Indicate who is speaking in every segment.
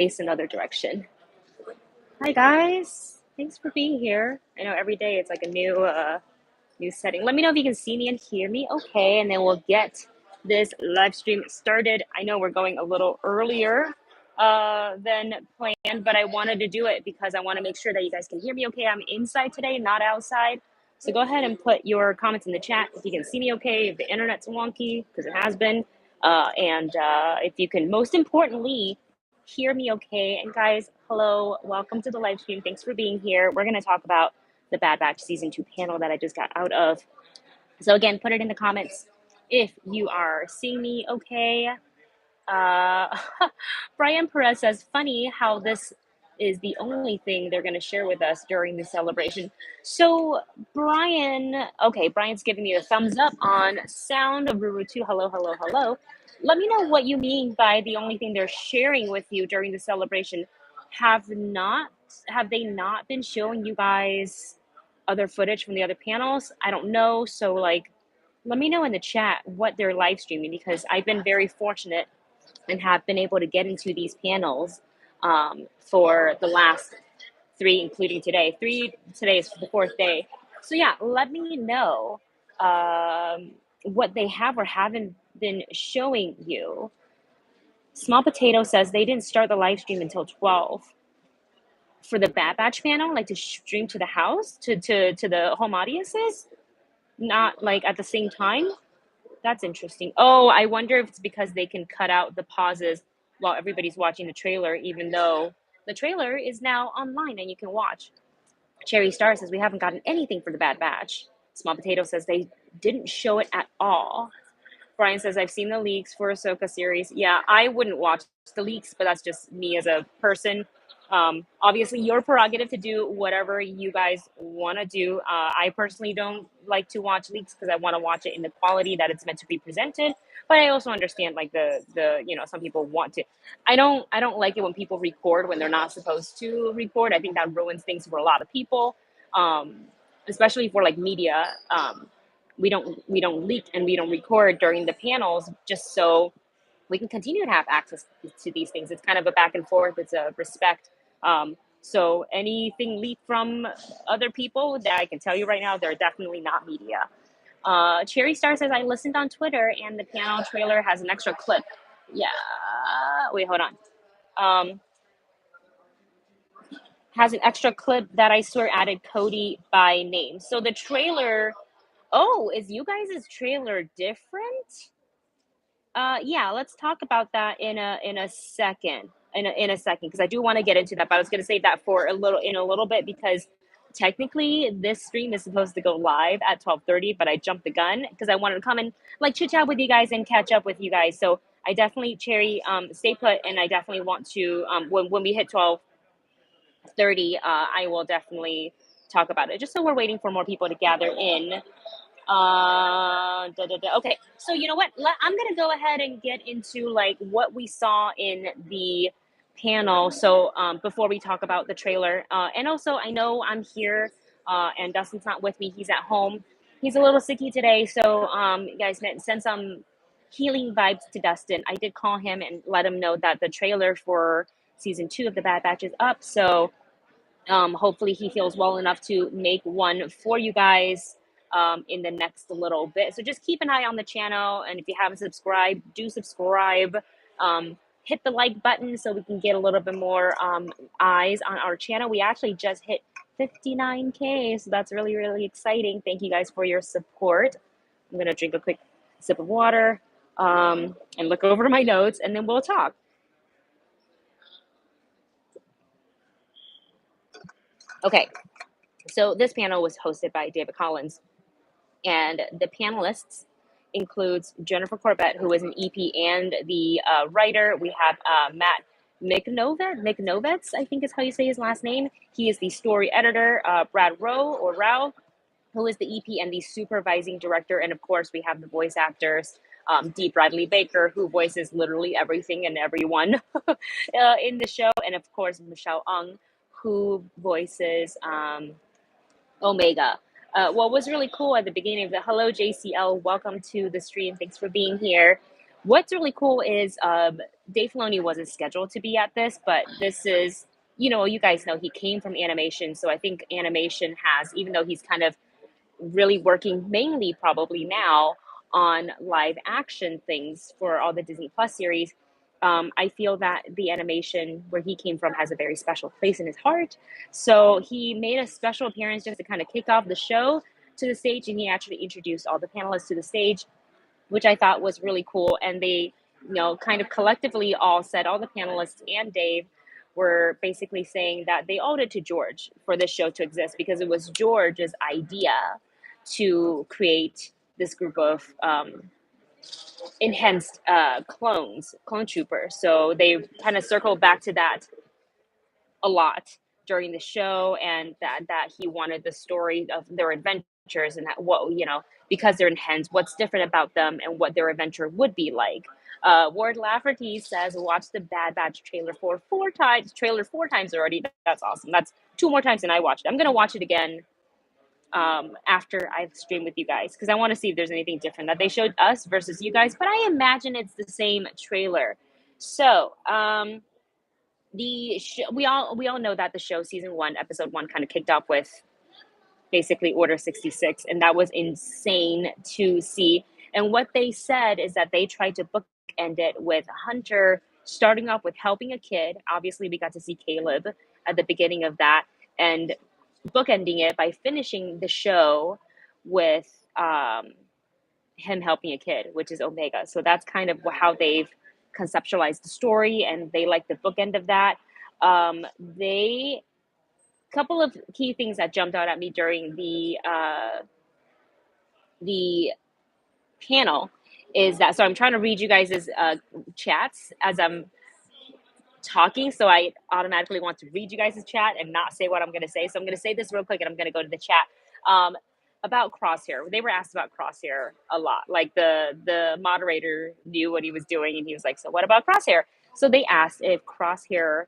Speaker 1: face another direction. Hi guys, thanks for being here. I know every day it's like a new setting. Let me know if you can see me and hear me okay, and then we'll get this live stream started. I know we're going a little earlier than planned, but I wanted to do it because I want to make sure that you guys can hear me okay. I'm inside today, not outside. So go ahead and put your comments in the chat if you can see me okay, if the internet's wonky, because it has been. And if you can, most importantly, hear me okay. And guys, hello, welcome to the live stream. Thanks for being here. We're going to talk about the Bad Batch Season 2 panel that I just got out of. So again, put it in the comments if you are seeing me okay. Uh, Brian Perez says, funny how this is the only thing they're going to share with us during the celebration. So Brian, okay, Brian's giving me a thumbs up on sound of Ruru 2. Hello, hello, hello. Let me know what you mean by the only thing they're sharing with you during the celebration. Have they not been showing you guys other footage from the other panels? I don't know. So like, let me know in the chat what they're live streaming, because I've been very fortunate and have been able to get into these panels for the last three, including today. Today is the fourth day. So yeah, let me know what they have or haven't been showing you. Small Potato says they didn't start the live stream until 12 for the Bad Batch panel, like to stream to the house, to the home audiences, not like at the same time. That's interesting. Oh, I wonder if it's because they can cut out the pauses while everybody's watching the trailer, even though the trailer is now online and you can watch. Cherry Star says we haven't gotten anything for the Bad Batch. Small Potato says they didn't show it at all. Brian says I've seen the leaks for Ahsoka series. Yeah, I wouldn't watch the leaks, but that's just me as a person. Obviously, your prerogative to do whatever you guys want to do. I personally don't like to watch leaks because I want to watch it in the quality that it's meant to be presented. But I also understand like the some people want to. I don't like it when people record when they're not supposed to record. I think that ruins things for a lot of people, especially for like media. We don't leak and we don't record during the panels just so we can continue to have access to these things. It's kind of a back and forth. It's a respect. So anything leaked from other people that I can tell you right now, they're definitely not media. Cherry Star says, I listened on Twitter and the panel trailer has an extra clip. Yeah. Wait, hold on. Has an extra clip that I swear added Cody by name. So the trailer, oh, is you guys' trailer different? Yeah, let's talk about that in a second. In a second, because I do want to get into that, but I was going to save that for a little bit, because technically this stream is supposed to go live at 12:30, but I jumped the gun because I wanted to come and like chit chat with you guys and catch up with you guys. So I definitely, Cherry, stay put, and I definitely want to when we hit 12:30, I will definitely talk about it, just so we're waiting for more people to gather in. Okay, so you know what? I'm gonna go ahead and get into like what we saw in the panel. So before we talk about the trailer, and also I know I'm here, and Dustin's not with me. He's at home. He's a little sicky today, so you guys send some healing vibes to Dustin. I did call him and let him know that the trailer for season 2 of the Bad Batch is up. So hopefully he feels well enough to make one for you guys in the next little bit. So just keep an eye on the channel, and if you haven't subscribed, do subscribe. Hit the like button so we can get a little bit more eyes on our channel. We actually just hit 59K, so that's really, really exciting. Thank you guys for your support. I'm gonna drink a quick sip of water and look over my notes, and then we'll talk. Okay, so this panel was hosted by David Collins, and the panelists includes Jennifer Corbett, who is an EP and the writer. We have Matt McNovitz, I think is how you say his last name. He is the story editor. Brad Rao, who is the EP and the supervising director. And of course, we have the voice actors. D. Bradley Baker, who voices literally everything and everyone in the show. And of course, Michelle Ung, who voices Omega. What was really cool at the beginning of the hello JCL, welcome to the stream. Thanks for being here. What's really cool is Dave Filoni wasn't scheduled to be at this, but this is, you guys know he came from animation. So I think animation has, even though he's kind of really working mainly probably now on live action things for all the Disney Plus series. I feel that the animation where he came from has a very special place in his heart. So he made a special appearance just to kind of kick off the show to the stage, and he actually introduced all the panelists to the stage, which I thought was really cool. And they, kind of collectively all said, all the panelists and Dave were basically saying that they owed it to George for this show to exist because it was George's idea to create this group of enhanced clone troopers. So they kind of circled back to that a lot during the show, and that he wanted the story of their adventures and that what because they're enhanced, what's different about them and what their adventure would be like. Ward Lafferty says, "Watch the Bad Batch trailer for four times. Trailer four times already. That's awesome. That's two more times than I watched it. I'm gonna watch it again after I stream with you guys because I want to see if there's anything different that they showed us versus you guys. But I imagine it's the same trailer. So we all know that the show season 1 episode 1 kind of kicked off with basically Order 66, and that was insane to see. And what they said is that they tried to bookend it with Hunter starting off with helping a kid. Obviously, we got to see Caleb at the beginning of that, and bookending it by finishing the show with him helping a kid, which is Omega. So that's kind of how they've conceptualized the story, and they like the bookend of that. They couple of key things that jumped out at me during the panel is that, so I'm trying to read you guys' chats as I'm talking, so I automatically want to read you guys' chat and not say what I'm going to say. So I'm going to say this real quick, and I'm going to go to the chat. About Crosshair, they were asked about Crosshair a lot. Like the moderator knew what he was doing, and he was like, "So what about Crosshair?" So they asked if Crosshair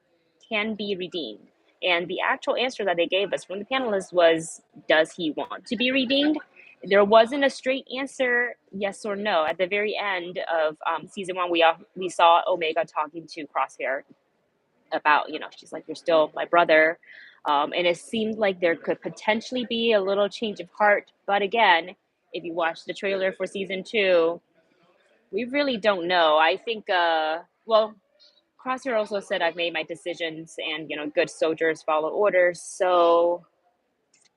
Speaker 1: can be redeemed, and the actual answer that they gave us from the panelists was, "Does he want to be redeemed?" There wasn't a straight answer, yes or no. At the very end of season 1, we saw Omega talking to Crosshair about, she's like, "You're still my brother." And it seemed like there could potentially be a little change of heart. But again, if you watch the trailer for season 2, we really don't know. I think, well, Crosshair also said, "I've made my decisions and, good soldiers follow orders." So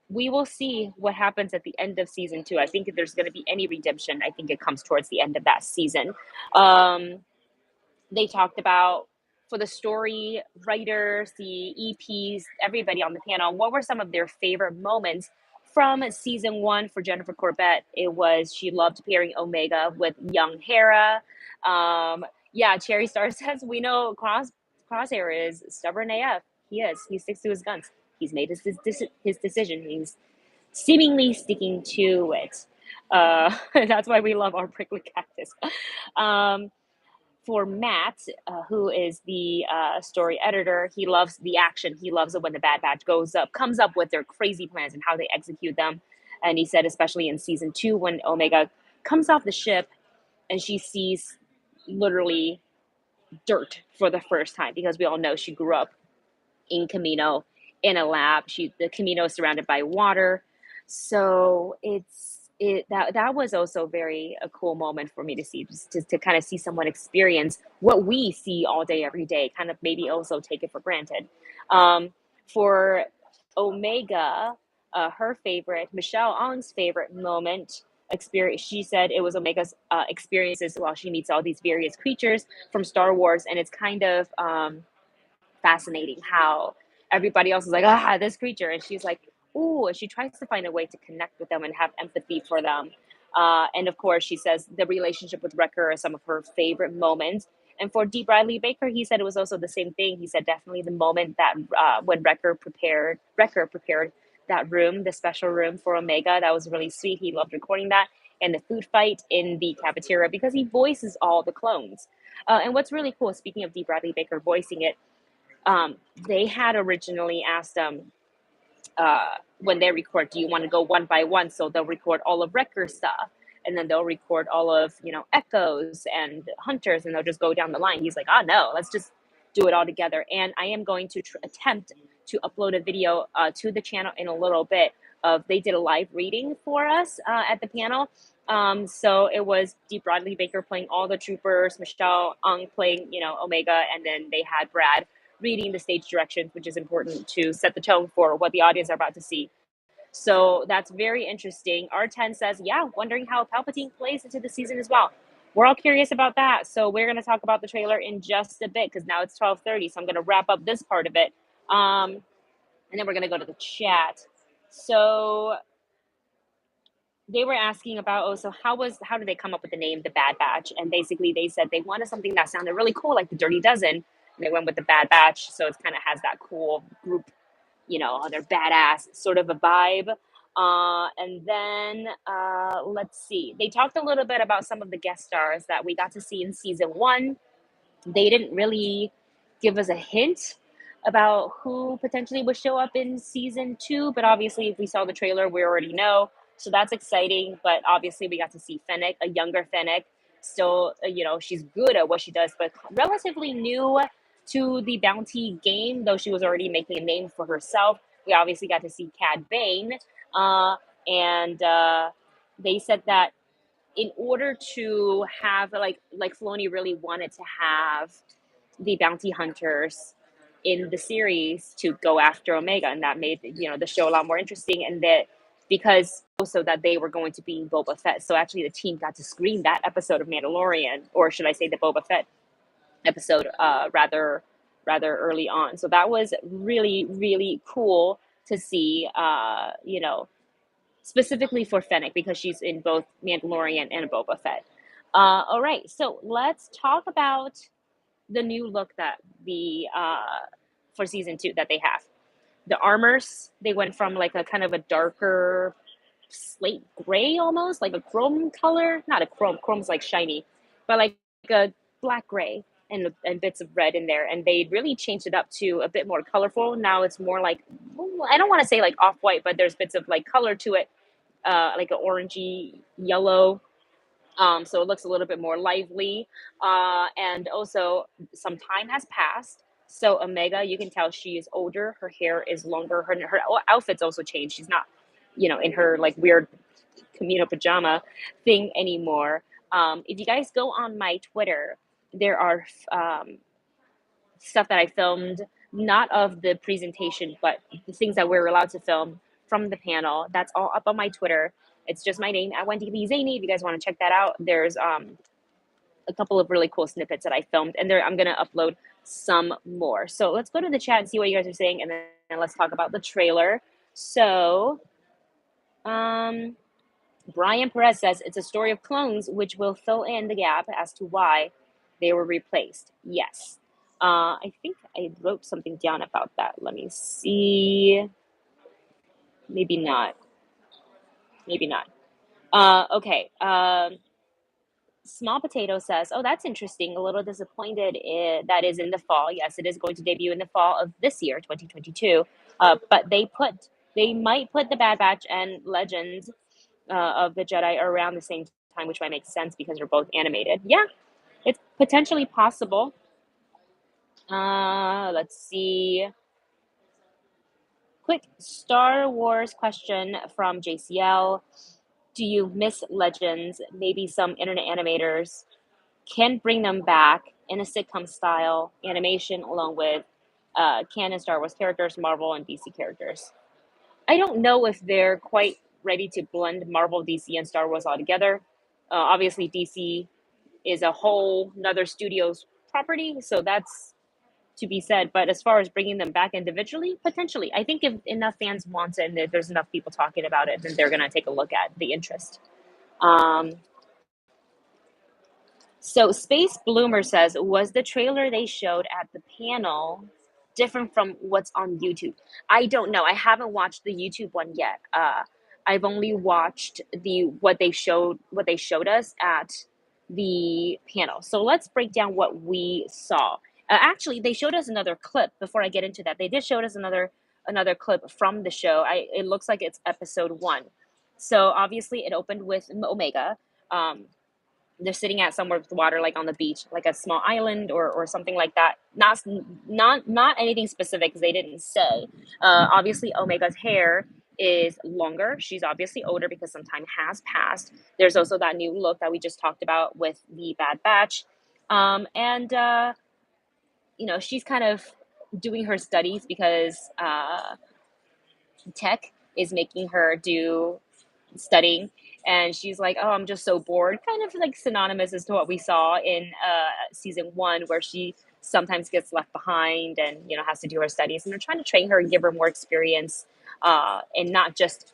Speaker 1: we will see what happens at the end of season 2. I think if there's going to be any redemption, I think it comes towards the end of that season. They talked about, for the story writers, the EPs, everybody on the panel, what were some of their favorite moments from season 1 for Jennifer Corbett. It was, she loved pairing Omega with young Hera. Yeah, Cherry Star says, "We know Crosshair is stubborn AF. He is. He sticks to his guns. He's made his decision. He's seemingly sticking to it." That's why we love our prickly cactus. Um, for Matt, who is the story editor, he loves the action. He loves it when the Bad Batch comes up with their crazy plans and how they execute them. And he said, especially in season 2, when Omega comes off the ship and she sees literally dirt for the first time, because we all know she grew up in Camino in a lab. The Camino is surrounded by water, so that was also very a cool moment for me to see, just to kind of see someone experience what we see all day every day, kind of maybe also take it for granted. For Omega, her favorite, Michelle Ong's favorite moment experience, she said it was Omega's experiences while she meets all these various creatures from Star Wars, and it's kind of fascinating how everybody else is like, this creature, and she's like, ooh, and she tries to find a way to connect with them and have empathy for them. And of course, she says the relationship with Wrecker are some of her favorite moments. And for D. Bradley Baker, he said it was also the same thing. He said definitely the moment that when Wrecker prepared that room, the special room for Omega, that was really sweet. He loved recording that, and the food fight in the cafeteria, because he voices all the clones. And what's really cool, speaking of D. Bradley Baker voicing it, they had originally asked them when they record, do you want to go one by one? So they'll record all of Wrecker's stuff. and then they'll record all of, echoes and hunters, and they'll just go down the line. He's like, oh no, let's just do it all together. And I am going to attempt to upload a video to the channel in a little bit of, they did a live reading for us at the panel. So it was Dee Bradley Baker playing all the troopers, Michelle Ung playing, Omega, and then they had Brad reading the stage directions, which is important to set the tone for what the audience are about to see. So that's very interesting. R10 says, yeah, wondering how Palpatine plays into the season as well. We're all curious about that. So we're going to talk about the trailer in just a bit because now it's 12:30. So I'm going to wrap up this part of it. And then we're going to go to the chat. So they were asking about, so how did they come up with the name The Bad Batch? And basically they said they wanted something that sounded really cool, like the Dirty Dozen. And they went with the Bad Batch. So it kind of has that cool group, they're badass sort of a vibe. And then let's see. They talked a little bit about some of the guest stars that we got to see in season 1. They didn't really give us a hint about who potentially would show up in season 2, but obviously if we saw the trailer, we already know. So that's exciting. But obviously we got to see Fennec, a younger Fennec. Still, she's good at what she does, but relatively new to the bounty game, though she was already making a name for herself. We obviously got to see Cad Bane. And they said that in order to have, like Filoni really wanted to have the bounty hunters in the series to go after Omega, and that made the show a lot more interesting. And that because also that they were going to be Boba Fett, so actually the team got to screen that episode of Mandalorian, or should I say the Boba Fett episode, rather early on. So that was really, really cool to see. Specifically for Fennec, because she's in both Mandalorian and Boba Fett. All right, so let's talk about the new look that for season 2 that they have. The armors, they went from like a kind of a darker slate gray, almost like a chrome color. Not a chrome. Chrome's like shiny, but like a black gray and bits of red in there. And they really changed it up to a bit more colorful. Now it's more like, I don't want to say like off-white, but there's bits of like color to it. Like an orangey yellow. So it looks a little bit more lively. And also some time has passed. So Omega, you can tell she is older. Her hair is longer. Her outfit's also changed. She's not, in her like weird communal pajama thing anymore. If you guys go on my Twitter, there are stuff that I filmed, not of the presentation, but the things that we're allowed to film from the panel. That's all up on my Twitter. It's just my name at Wendy B. Zaney. If you guys want to check that out, there's a couple of really cool snippets that I filmed, and I'm going to upload some more. So let's go to the chat and see what you guys are saying, and then let's talk about the trailer. So Brian Perez says it's a story of clones, which will fill in the gap as to why they were replaced. Yes. I think I wrote something down about that. Let me see. Maybe not. Okay. Small Potato says, oh, that's interesting. A little disappointed that is in the fall. Yes, it is going to debut in the fall of this year, 2022. But they might put the Bad Batch and Legends of the Jedi around the same time, which might make sense because they're both animated. Yeah, it's potentially possible. Let's see. Quick Star Wars question from JCL. Do you miss Legends? Maybe some internet animators can bring them back in a sitcom style animation along with canon Star Wars characters, Marvel and DC characters. I don't know if they're quite ready to blend Marvel, DC, and Star Wars all together. Obviously, DC is a whole nother studio's property, so that's to be said. But as far as bringing them back individually, potentially. I think if enough fans want it and if there's enough people talking about it, then they're going to take a look at the interest. So Space Bloomer says, was the trailer they showed at the panel different from what's on YouTube? I don't know. I haven't watched the YouTube one yet. I've only watched what they showed us at the panel. So let's break down what we saw. Actually, they showed us another clip. Before I get into that, they did show us another clip from the show. It looks like it's episode 1. So obviously it opened with Omega Um, they're sitting at somewhere with water, like on the beach, like a small island or something like that. Not anything specific because they didn't say. Obviously, Omega's hair is longer. She's obviously older because some time has passed. There's also that new look that we just talked about with the Bad Batch, and she's kind of doing her studies because tech is making her do studying, and she's like, oh, I'm just so bored, kind of like synonymous as to what we saw in season one, where she sometimes gets left behind and has to do her studies, and they're trying to train her and give her more experience, and not just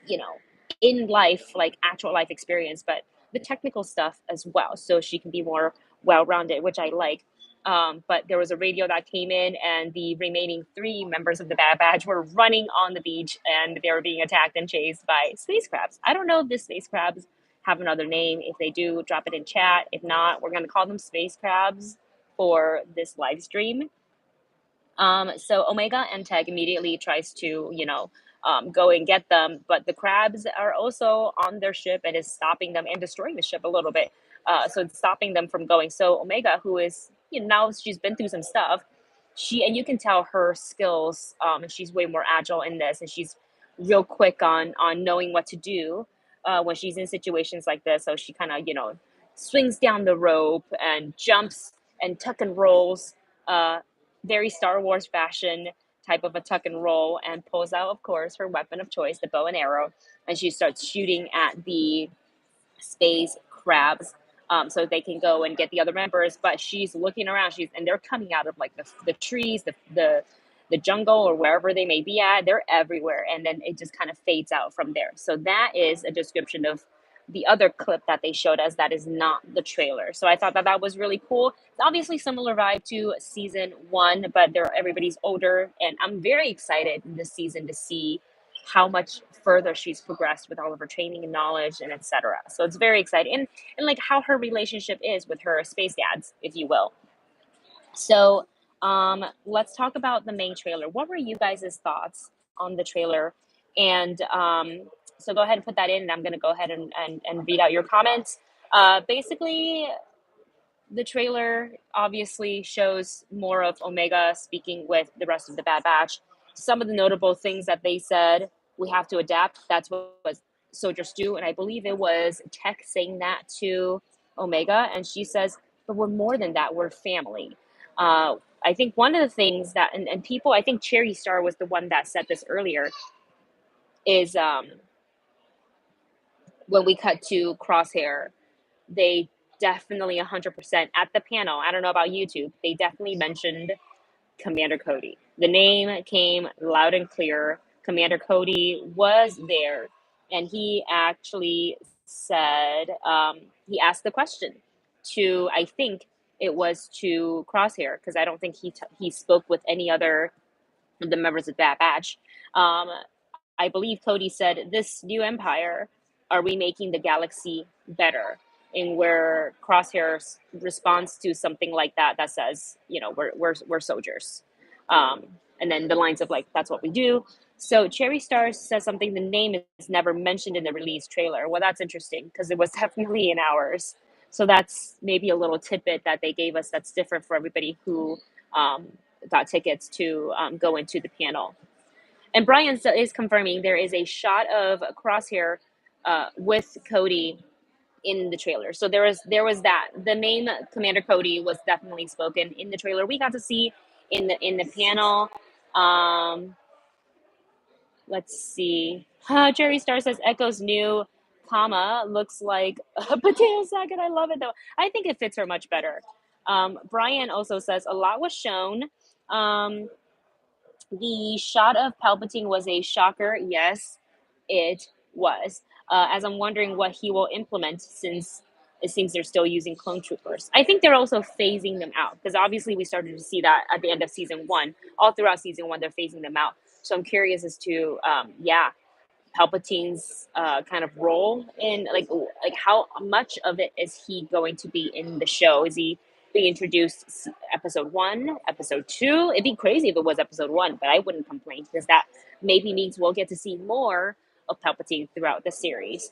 Speaker 1: you know, in life, like actual life experience, but the technical stuff as well. So she can be more well rounded, which I like. But there was a radio that came in, and the remaining three members of the Bad Batch were running on the beach, and they were being attacked and chased by space crabs. I don't know if the space crabs have another name. If they do, drop it in chat. If not, we're going to call them space crabs for this live stream. So Omega and Tech immediately tries to, go and get them, but the crabs are also on their ship and is stopping them and destroying the ship a little bit. So it's stopping them from going. So Omega, who is, now she's been through some stuff, and you can tell her skills, and she's way more agile in this, and she's real quick on knowing what to do when she's in situations like this. So she kind of, swings down the rope and jumps and tuck and rolls. Very Star Wars fashion type of a tuck and roll, and pulls out, of course, her weapon of choice, the bow and arrow, and she starts shooting at the space crabs, so they can go and get the other members. But she's looking around, and they're coming out of like the trees, the jungle, or wherever they may be at. They're everywhere, and then it just kind of fades out from there. So that is a description of the other clip that they showed us. That is not the trailer. So I thought that was really cool. It's obviously similar vibe to season one, but everybody's older, and I'm very excited this season to see how much further she's progressed with all of her training and knowledge and etc. So it's very exciting, and like how her relationship is with her space dads, if you will. So let's talk about the main trailer. What were you guys' thoughts on the trailer? And so go ahead and put that in, and I'm going to go ahead and read out your comments. Basically, the trailer obviously shows more of Omega speaking with the rest of the Bad Batch. Some of the notable things that they said: we have to adapt. That's what soldiers do. And I believe it was Tech saying that to Omega. And she says, but we're more than that. We're family. I think one of the things that, and people, I think Cherry Star was the one that said this earlier, is when we cut to Crosshair, they definitely 100% at the panel. I don't know about YouTube. They definitely mentioned Commander Cody. The name came loud and clear. Commander Cody was there, and he actually said, he asked the question to, I think it was to Crosshair, because I don't think he spoke with any other of the members of that batch. Um, I believe Cody said, "This new empire, are we making the galaxy better?" And where Crosshair responds to something like that says, we're soldiers. And then the lines of like, that's what we do. So Cherry Star says something, the name is never mentioned in the release trailer. Well, that's interesting because it was definitely in ours. So that's maybe a little tidbit that they gave us that's different for everybody who um, got tickets to go into the panel. And Brian is confirming there is a shot of Crosshair with Cody in the trailer. So there was that. The name Commander Cody was definitely spoken in the trailer. We got to see in the panel. Let's see. Jerry Star says Echo's new comma looks like a potato sack, and I love it though. I think it fits her much better. Brian also says a lot was shown. The shot of Palpatine was a shocker. Yes, it was. As I'm wondering what he will implement, since it seems they're still using clone troopers. I think they're also phasing them out, because obviously we started to see that at the end of season one. All throughout season one, they're phasing them out. So I'm curious as to, Palpatine's kind of role in like how much of it is he going to be in the show? Is he being introduced episode one, episode two? It'd be crazy if it was episode one, but I wouldn't complain, because that maybe means we'll get to see more of Palpatine throughout the series.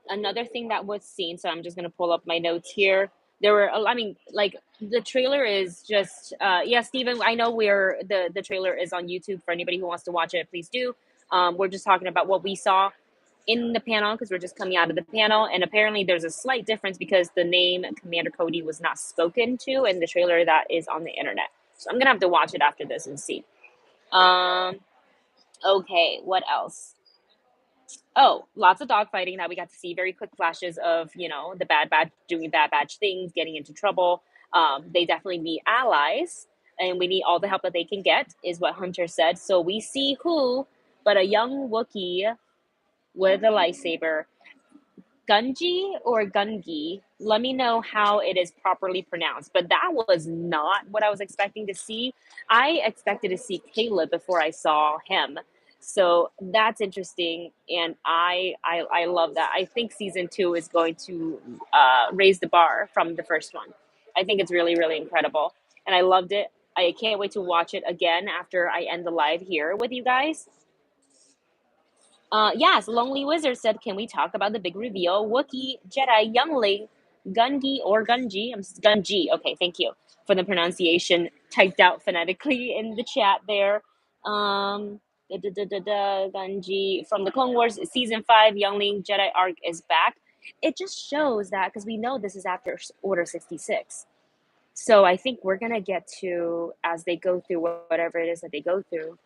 Speaker 1: Another thing that was seen, so I'm just gonna pull up my notes here. There were, I mean, like the trailer is just, yeah, Steven, I know the trailer is on YouTube for anybody who wants to watch it. Please do. We're just talking about what we saw in the panel because we're just coming out of the panel, and apparently there's a slight difference because the name Commander Cody was not spoken to in the trailer that is on the internet. So I'm gonna have to watch it after this and see. Um, okay, what else? Oh, lots of dogfighting that we got to see. Very quick flashes of, the Bad Batch doing Bad Batch things, getting into trouble. They definitely need allies, and we need all the help that they can get, is what Hunter said. So we see who, but a young Wookiee with a lightsaber. Gungi or Gungi. Let me know how it is properly pronounced. But that was not what I was expecting to see. I expected to see Caleb before I saw him. So that's interesting, and I love that. I think season 2 is going to raise the bar from the first one. I think it's really really incredible, and I loved it. I can't wait to watch it again after I end the live here with you guys. Yes, Lonely Wizard said, "Can we talk about the big reveal? Wookiee Jedi youngling Gungi or Gungi? Gungi. Okay, thank you for the pronunciation typed out phonetically in the chat there. Gungi from the Clone Wars season 5 youngling Jedi arc is back. It just shows that because we know this is after Order 66. So I think we're gonna get to, as they go through whatever it is that they go through,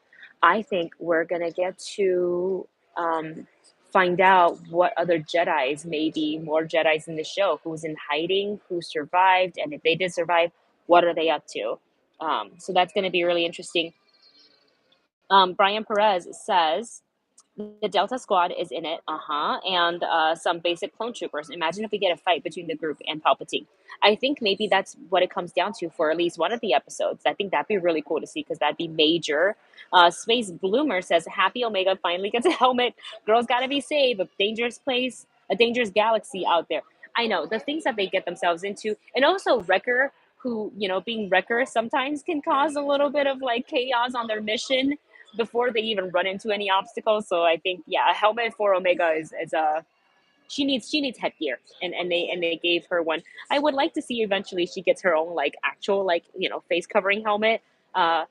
Speaker 1: I think we're gonna get to find out what other Jedi's, maybe more Jedi's in the show, who's in hiding, who survived, and if they did survive, what are they up to? So that's gonna be really interesting. Brian Perez says, the Delta Squad is in it, and some basic clone troopers. Imagine if we get a fight between the group and Palpatine. I think maybe that's what it comes down to for at least one of the episodes. I think that'd be really cool to see because that'd be major. Space Bloomer says, "Happy Omega finally gets a helmet. Girls gotta be saved. A dangerous place, a dangerous galaxy out there." I know the things that they get themselves into, and also Wrecker, who being Wrecker sometimes can cause a little bit of like chaos on their mission before they even run into any obstacles. So I think, yeah, a helmet for Omega is she needs headgear, and they gave her one. I would like to see eventually she gets her own like actual like face covering helmet. Uh,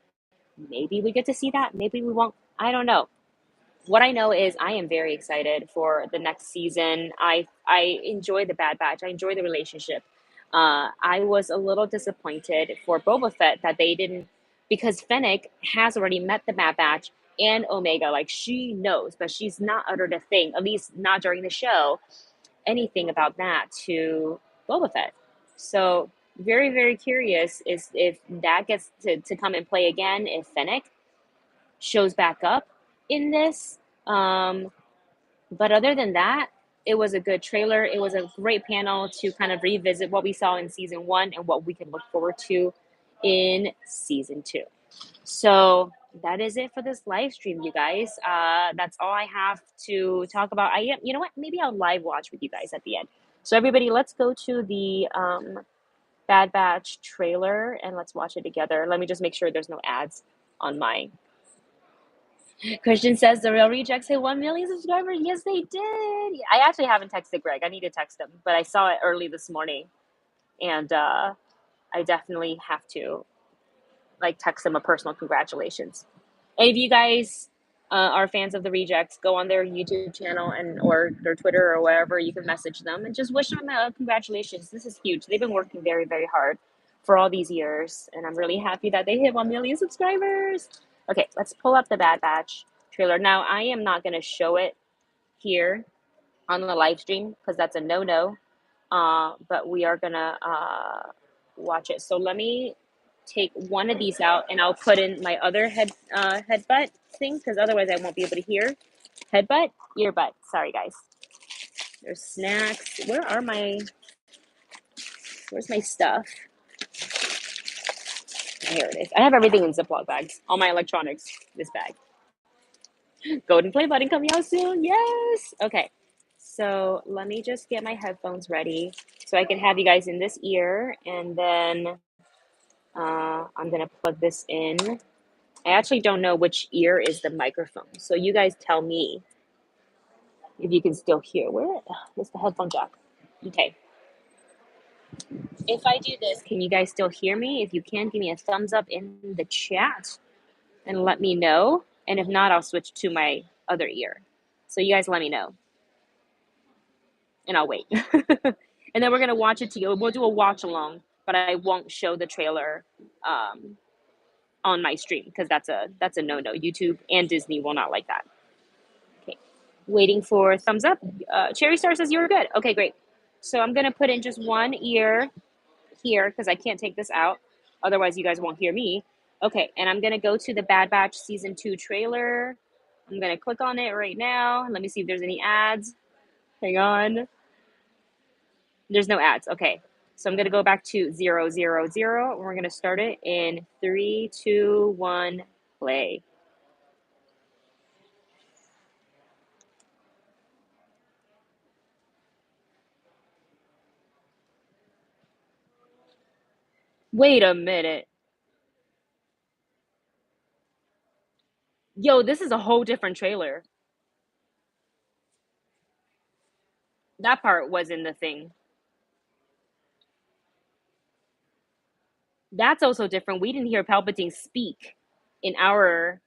Speaker 1: Maybe we get to see that. Maybe we won't. I don't know. What I know is I am very excited for the next season. I enjoy the Bad Batch. I enjoy the relationship. I was a little disappointed for Boba Fett that they didn't, because Fennec has already met the Bad Batch and Omega. Like she knows, but she's not uttered a thing, at least not during the show, anything about that to Boba Fett. So very, very curious is if that gets to come and play again, if Fennec shows back up in this. Um, but other than that, it was a good trailer. It was a great panel to kind of revisit what we saw in season 1 and what we can look forward to in season 2. So that is it for this live stream, you guys. That's all I have to talk about. You know what? Maybe I'll live watch with you guys at the end. So everybody, let's go to the Bad Batch trailer and let's watch it together. Let me just make sure there's no ads on my. Christian says the Real Rejects hit 1 million subscribers. Yes, they did. I actually haven't texted Greg. I need to text him, but I saw it early this morning, and I definitely have to text him a personal congratulations. And if you guys are fans of the Rejects, go on their YouTube channel or their Twitter or wherever. You can message them and just wish them congratulations. This is huge. They've been working very, very hard for all these years, and I'm really happy that they hit 1 million subscribers. Okay, let's pull up the Bad Batch trailer. Now, I am not going to show it here on the live stream because that's a no-no, but we are going to watch it. So let me take one of these out, and I'll put in my other headbutt thing because otherwise I won't be able to hear. Headbutt? Earbud. Sorry, guys. There's snacks. Where's my stuff? Here it is. I have everything in Ziploc bags. All my electronics, this bag. Golden play button coming out soon. Yes. Okay. So let me just get my headphones ready so I can have you guys in this ear, and then I'm gonna plug this in. I actually don't know which ear is the microphone, so you guys tell me. If you can still hear, where is the headphone jack? Okay. If I do this, can you guys still hear me? If you can, give me a thumbs up in the chat and let me know. And if not, I'll switch to my other ear. So you guys let me know. And I'll wait. And then we're gonna watch it together. We'll do a watch along, but I won't show the trailer um, on my stream because that's a no-no. YouTube and Disney will not like that. Okay. Waiting for thumbs up. Cherry Star says you were good. Okay, great. So I'm gonna put in just one ear here because I can't take this out. Otherwise, you guys won't hear me. Okay, and I'm gonna go to the Bad Batch Season 2 trailer. I'm gonna click on it right now. Let me see if there's any ads. Hang on. There's no ads. Okay. So I'm gonna go back to 000. We're gonna start it in 3, 2, 1, play. Wait a minute. Yo, this is a whole different trailer. That part was in the thing. That's also different. We didn't hear Palpatine speak in our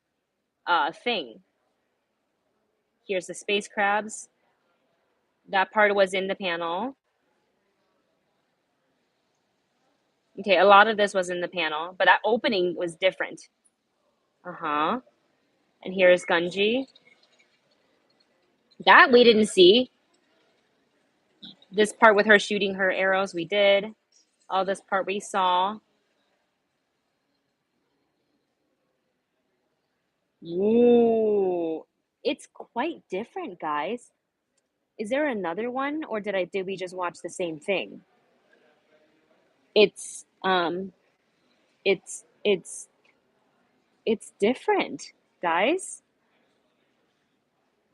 Speaker 1: thing. Here's the space crabs. That part was in the panel. Okay, a lot of this was in the panel, but that opening was different. Uh-huh. And here's Gunji. That we didn't see. This part with her shooting her arrows, we did. All this part we saw. Ooh, it's quite different, guys. Is there another one, or did we just watch the same thing? It's it's it's it's different, guys.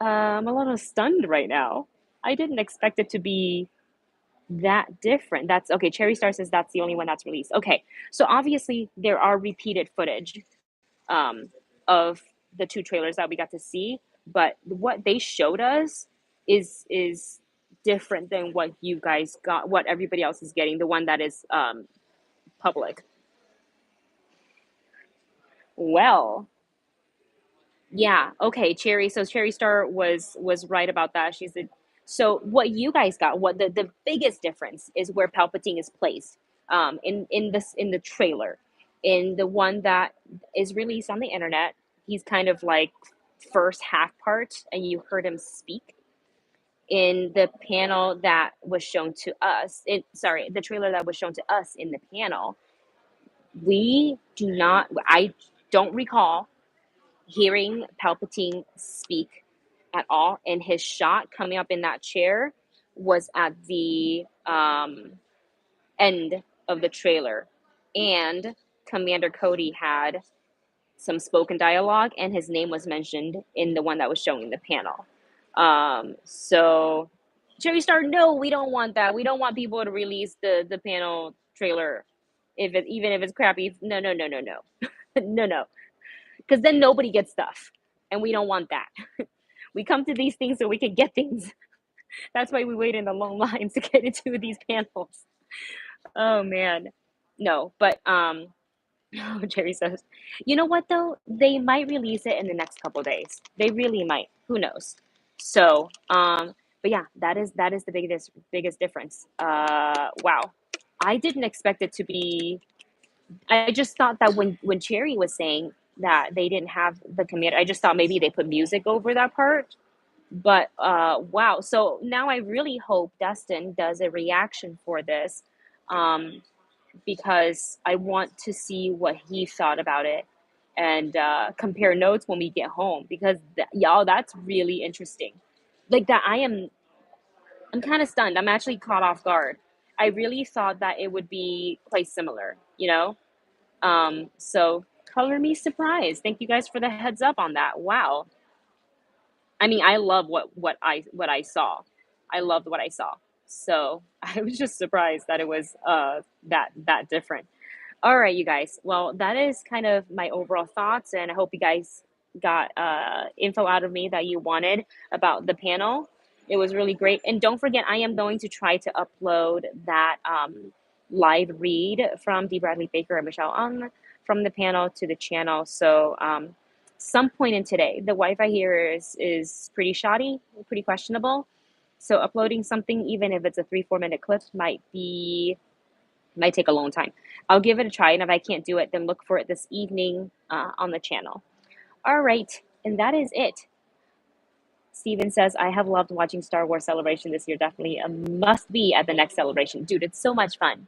Speaker 1: I'm a little stunned right now. I didn't expect it to be that different. That's okay. Cherry Star says that's the only one that's released. Okay, so obviously there are repeated footage um, of the two trailers that we got to see, but what they showed us is different than what you guys got, what everybody else is getting. The one that is public. Well, yeah, okay, Cherry. So Cherry Star was right about that. She said, so what you guys got, what the biggest difference is where Palpatine is placed in the trailer. In the one that is released on the internet, he's kind of like first half part and you heard him speak. In the panel that was shown to us, the trailer that was shown to us in the panel, we do not I don't recall hearing Palpatine speak at all, and his shot coming up in that chair was at the end of the trailer. And Commander Cody had some spoken dialogue, and his name was mentioned in the one that was showing the panel. So Cherry Star, no, we don't want that. We don't want people to release the panel trailer even if it's crappy. No, no, no, no, no. No, no, because then nobody gets stuff, and we don't want that. We come to these things so we can get things. That's why we wait in the long lines to get into these panels. Oh man, no, but oh, Jerry says, you know what though? They might release it in the next couple days. They really might. Who knows? So, but yeah, that is the biggest difference. Wow, I didn't expect it to be. I just thought that when Cherry was saying that they didn't have the command, I just thought maybe they put music over that part. But wow, so now I really hope Dustin does a reaction for this, um, because I want to see what he thought about it and compare notes when we get home because y'all, that's really interesting. Like that, I'm kind of stunned. I'm actually caught off guard. I really thought that it would be quite similar, you know. So color me surprised. Thank you guys for the heads up on that. Wow. I mean, I love what I saw. I loved what I saw. So I was just surprised that it was that different. All right, you guys. Well, that is kind of my overall thoughts, and I hope you guys got info out of me that you wanted about the panel. It was really great. And don't forget, I am going to try to upload that live read from D. Bradley Baker and Michelle Ong from the panel to the channel. So some point in today, the Wi-Fi here is pretty shoddy, pretty questionable. So uploading something, even if it's a 3-4 minute clip, might take a long time. I'll give it a try, and if I can't do it, then look for it this evening on the channel. All right, and that is it. Steven says, I have loved watching Star Wars Celebration this year. Definitely a must be at the next celebration. Dude, it's so much fun.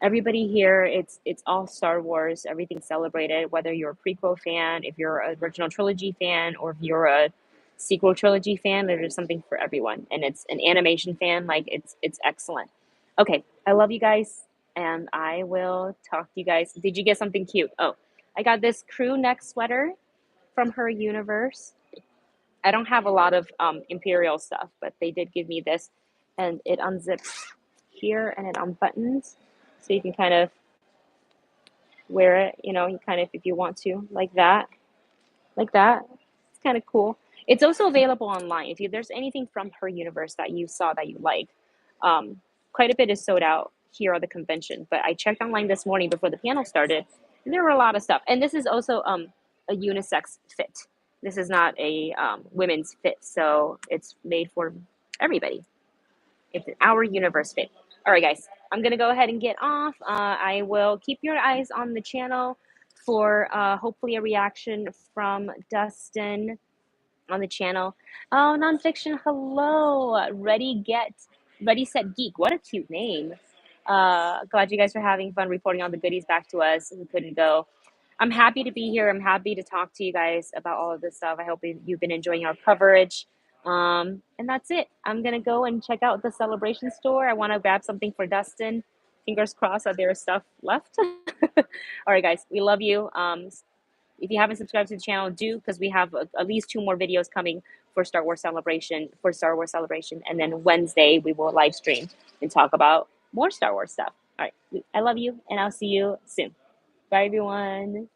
Speaker 1: Everybody here, it's all Star Wars, everything's celebrated, whether you're a prequel fan, if you're an original trilogy fan, or if you're a sequel trilogy fan, there's something for everyone. And it's an animation fan, like it's excellent. Okay, I love you guys, and I will talk to you guys. Did you get something cute? Oh, I got this crew neck sweater from Her Universe. I don't have a lot of Imperial stuff, but they did give me this, and it unzips here and it unbuttons, so you can kind of wear it, you kind of, if you want to, like that, like that. It's kind of cool. It's also available online. There's anything from Her Universe that you saw that you like, quite a bit is sold out here at the convention. But I checked online this morning before the panel started, and there were a lot of stuff. And this is also a unisex fit. This is not a women's fit, so it's made for everybody. It's an Our Universe fit. All right, guys, I'm going to go ahead and get off. I will keep your eyes on the channel for hopefully a reaction from Dustin on the channel. Oh, nonfiction, hello. Ready, Set, Geek. What a cute name. Glad you guys are having fun reporting all the goodies back to us who couldn't go. I'm happy to be here. I'm happy to talk to you guys about all of this stuff. I hope you've been enjoying our coverage. And that's it. I'm going to go and check out the celebration store. I want to grab something for Dustin. Fingers crossed that there is stuff left. All right, guys, we love you. If you haven't subscribed to the channel, do, because we have at least 2 more videos coming for Star Wars Celebration, and then Wednesday we will live stream and talk about more Star Wars stuff. All right, I love you, and I'll see you soon. Bye, everyone.